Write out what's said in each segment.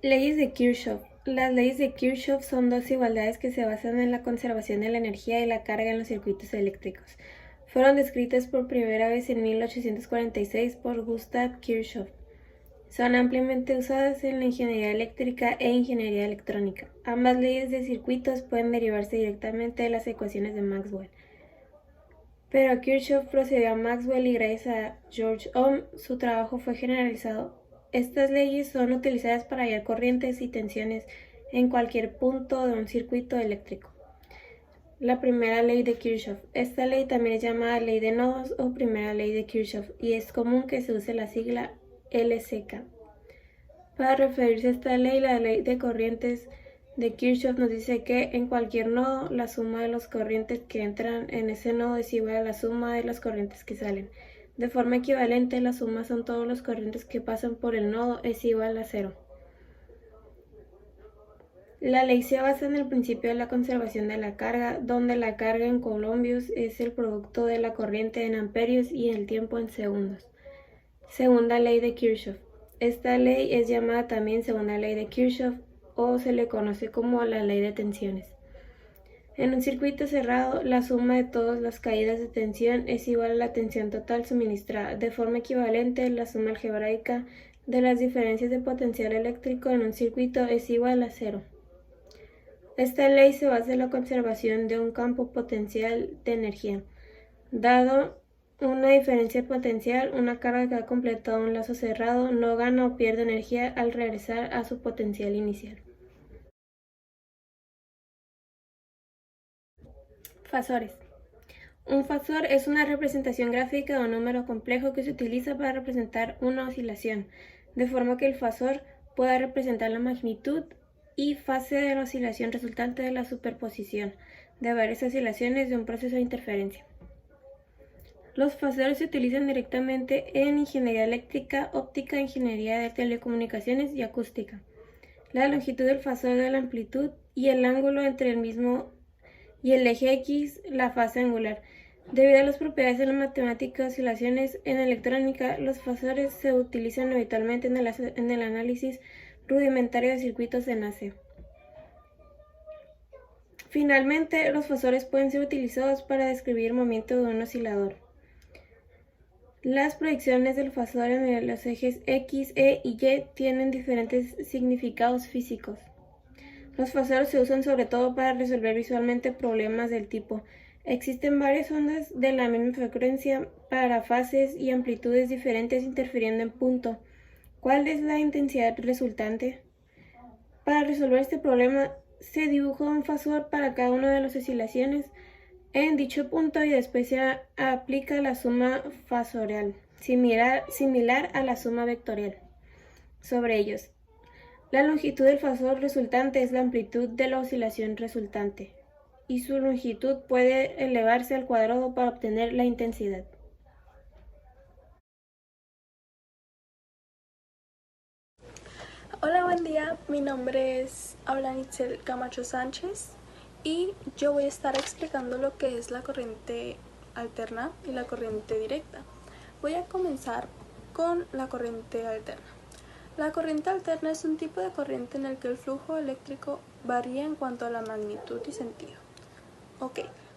Leyes de Kirchhoff. Las leyes de Kirchhoff son dos igualdades que se basan en la conservación de la energía y la carga en los circuitos eléctricos. Fueron descritas por primera vez en 1846 por Gustav Kirchhoff. Son ampliamente usadas en la ingeniería eléctrica e ingeniería electrónica. Ambas leyes de circuitos pueden derivarse directamente de las ecuaciones de Maxwell. Pero Kirchhoff procedió a Maxwell y gracias a George Ohm su trabajo fue generalizado. Estas leyes son utilizadas para hallar corrientes y tensiones en cualquier punto de un circuito eléctrico. La primera ley de Kirchhoff. Esta ley también es llamada ley de nodos o primera ley de Kirchhoff y es común que se use la sigla LCK. Para referirse a esta ley, la ley de corrientes de Kirchhoff nos dice que en cualquier nodo la suma de las corrientes que entran en ese nodo es igual a la suma de las corrientes que salen. De forma equivalente, la suma son todas las corrientes que pasan por el nodo es igual a 0. La ley se basa en el principio de la conservación de la carga, donde la carga en coulombs es el producto de la corriente en amperios y el tiempo en segundos. Segunda ley de Kirchhoff. Esta ley es llamada también segunda ley de Kirchhoff o se le conoce como la ley de tensiones. En un circuito cerrado, la suma de todas las caídas de tensión es igual a la tensión total suministrada. De forma equivalente, la suma algebraica de las diferencias de potencial eléctrico en un circuito es igual a 0. Esta ley se basa en la conservación de un campo potencial de energía. Dado una diferencia potencial, una carga que ha completado un lazo cerrado no gana o pierde energía al regresar a su potencial inicial. Fasores. Un fasor es una representación gráfica de un número complejo que se utiliza para representar una oscilación, de forma que el fasor pueda representar la magnitud y fase de la oscilación resultante de la superposición de varias oscilaciones de un proceso de interferencia. Los fasores se utilizan directamente en ingeniería eléctrica, óptica, ingeniería de telecomunicaciones y acústica. La longitud del fasor de la amplitud y el ángulo entre el mismo y el eje X, la fase angular. Debido a las propiedades de la matemática de oscilaciones en electrónica, los fasores se utilizan habitualmente en el análisis rudimentario de circuitos en AC. Finalmente, los fasores pueden ser utilizados para describir el movimiento de un oscilador. Las proyecciones del fasor en los ejes X, E y Y tienen diferentes significados físicos. Los fasores se usan sobre todo para resolver visualmente problemas del tipo: existen varias ondas de la misma frecuencia para fases y amplitudes diferentes interfiriendo en punto. ¿Cuál es la intensidad resultante? Para resolver este problema, se dibuja un fasor para cada una de las oscilaciones en dicho punto y después se aplica la suma fasorial, similar a la suma vectorial, sobre ellos. La longitud del fasor resultante es la amplitud de la oscilación resultante, y su longitud puede elevarse al cuadrado para obtener la intensidad. Hola, buen día. Mi nombre es Itzel Camacho Sánchez y yo voy a estar explicando lo que es la corriente alterna y la corriente directa. Voy a comenzar con la corriente alterna. La corriente alterna es un tipo de corriente en el que el flujo eléctrico varía en cuanto a la magnitud y sentido.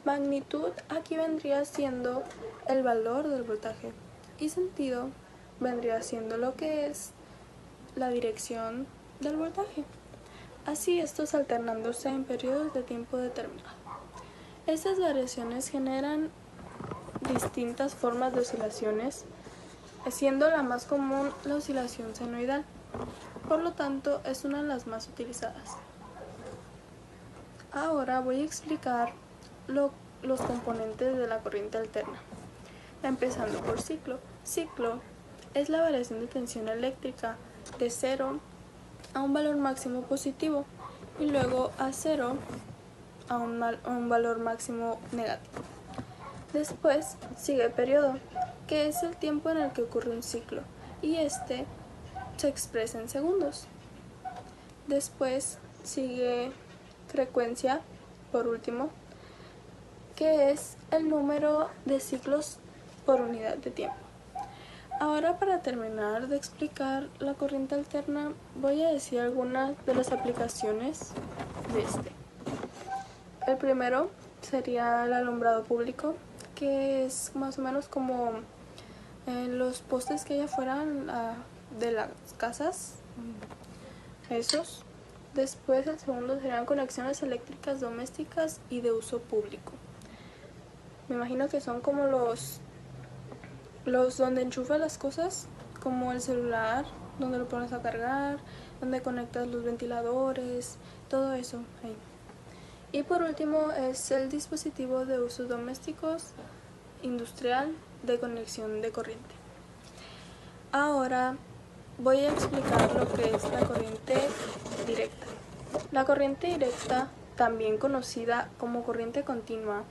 Magnitud aquí vendría siendo el valor del voltaje y sentido vendría siendo lo que es la dirección del voltaje. Así estos alternándose en periodos de tiempo determinado. Estas variaciones generan distintas formas de oscilaciones, siendo la más común la oscilación senoidal. Por lo tanto, es una de las más utilizadas. Ahora voy a explicar los componentes de la corriente alterna. Empezando por ciclo. Ciclo es la variación de tensión eléctrica de 0 a un valor máximo positivo y luego a 0 a un valor máximo negativo. Después sigue periodo, que es el tiempo en el que ocurre un ciclo, y este se expresa en segundos. Después sigue frecuencia, por último, que es el número de ciclos por unidad de tiempo. Ahora, para terminar de explicar la corriente alterna, voy a decir algunas de las aplicaciones de este. El primero sería el alumbrado público, que es más o menos como los postes que hay afuera de las casas, esos. Después el segundo serían conexiones eléctricas domésticas y de uso público. Me imagino que son como los donde enchufas las cosas, como el celular, donde lo pones a cargar, donde conectas los ventiladores, todo eso ahí. Y por último es el dispositivo de usos domésticos industrial de conexión de corriente. Ahora voy a explicar lo que es la corriente directa. La corriente directa, también conocida como corriente continua,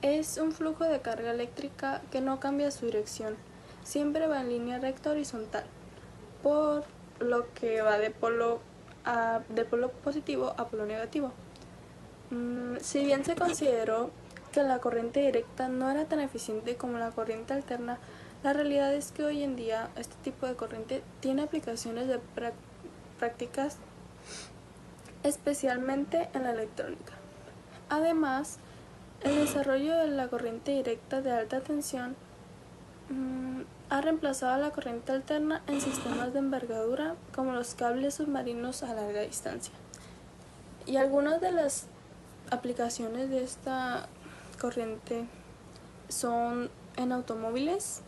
es un flujo de carga eléctrica que no cambia su dirección, siempre va en línea recta horizontal, por lo que va de polo positivo a polo negativo. Si bien se consideró que la corriente directa no era tan eficiente como la corriente alterna, la realidad es que hoy en día este tipo de corriente tiene aplicaciones de prácticas, especialmente en la electrónica. Además, el desarrollo de la corriente directa de alta tensión ha reemplazado a la corriente alterna en sistemas de envergadura como los cables submarinos a larga distancia. Y algunas de las aplicaciones de esta corriente son en automóviles,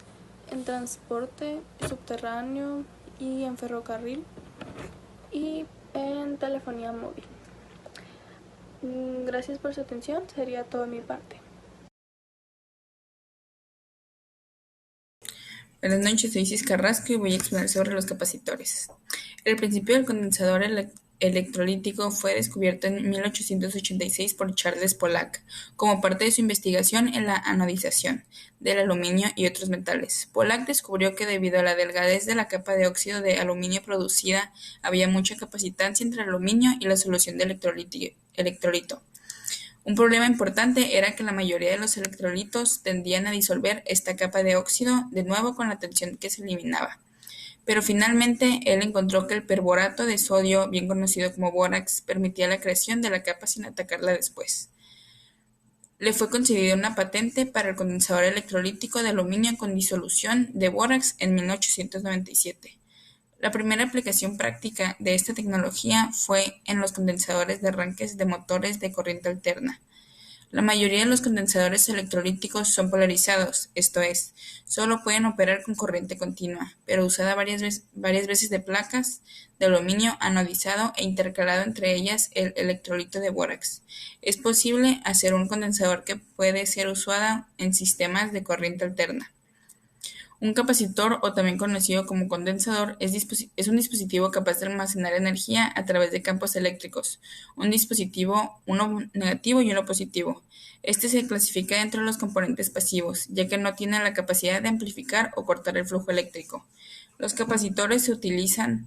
en transporte subterráneo y en ferrocarril, y en telefonía móvil. Gracias por su atención, sería todo de mi parte. Buenas noches, soy Isis Carrasco y voy a exponer sobre los capacitores. El principio del condensador electrolítico fue descubierto en 1886 por Charles Pollack como parte de su investigación en la anodización del aluminio y otros metales. Pollack descubrió que debido a la delgadez de la capa de óxido de aluminio producida, había mucha capacitancia entre el aluminio y la solución de electrolito. Un problema importante era que la mayoría de los electrolitos tendían a disolver esta capa de óxido de nuevo con la tensión que se eliminaba. Pero finalmente él encontró que el perborato de sodio, bien conocido como bórax, permitía la creación de la capa sin atacarla después. Le fue concedida una patente para el condensador electrolítico de aluminio con disolución de bórax en 1897. La primera aplicación práctica de esta tecnología fue en los condensadores de arranques de motores de corriente alterna. La mayoría de los condensadores electrolíticos son polarizados, esto es, solo pueden operar con corriente continua, pero usada varias veces de placas de aluminio anodizado e intercalado entre ellas el electrolito de bórax. Es posible hacer un condensador que puede ser usado en sistemas de corriente alterna. Un capacitor, o también conocido como condensador, es un dispositivo capaz de almacenar energía a través de campos eléctricos, un dispositivo, uno negativo y uno positivo. Este se clasifica dentro de los componentes pasivos, ya que no tiene la capacidad de amplificar o cortar el flujo eléctrico. Los capacitores se utilizan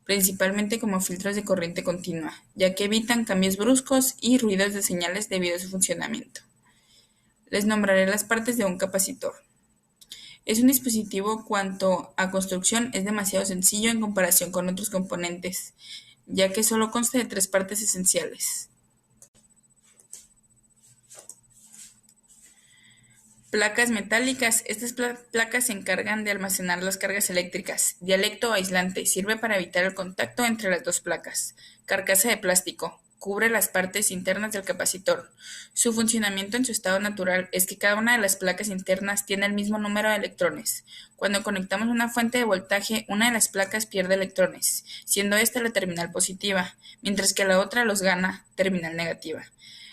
principalmente como filtros de corriente continua, ya que evitan cambios bruscos y ruidos de señales debido a su funcionamiento. Les nombraré las partes de un capacitor. Es un dispositivo cuanto a construcción es demasiado sencillo en comparación con otros componentes, ya que solo consta de 3 partes esenciales. Placas metálicas. Estas placas se encargan de almacenar las cargas eléctricas. Dielecto o aislante. Sirve para evitar el contacto entre las dos placas. Carcasa de plástico. Cubre las partes internas del capacitor. Su funcionamiento en su estado natural es que cada una de las placas internas tiene el mismo número de electrones. Cuando conectamos una fuente de voltaje, una de las placas pierde electrones, siendo esta la terminal positiva, mientras que la otra los gana, terminal negativa.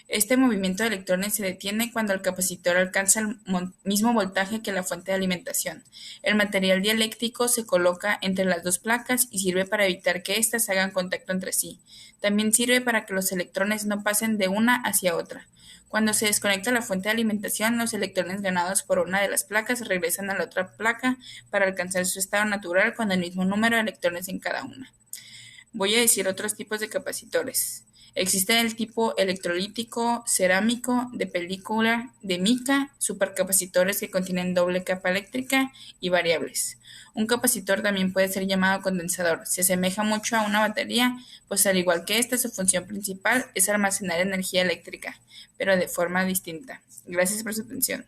Este movimiento de electrones se detiene cuando el capacitor alcanza el mismo voltaje que la fuente de alimentación. El material dieléctrico se coloca entre las dos placas y sirve para evitar que éstas hagan contacto entre sí. También sirve para que los electrones no pasen de una hacia otra. Cuando se desconecta la fuente de alimentación, los electrones ganados por una de las placas regresan a la otra placa para alcanzar su estado natural con el mismo número de electrones en cada una. Voy a decir otros tipos de capacitores. Existe el tipo electrolítico, cerámico, de película, de mica, supercapacitores que contienen doble capa eléctrica y variables. Un capacitor también puede ser llamado condensador. Se asemeja mucho a una batería, pues al igual que esta, su función principal es almacenar energía eléctrica, pero de forma distinta. Gracias por su atención.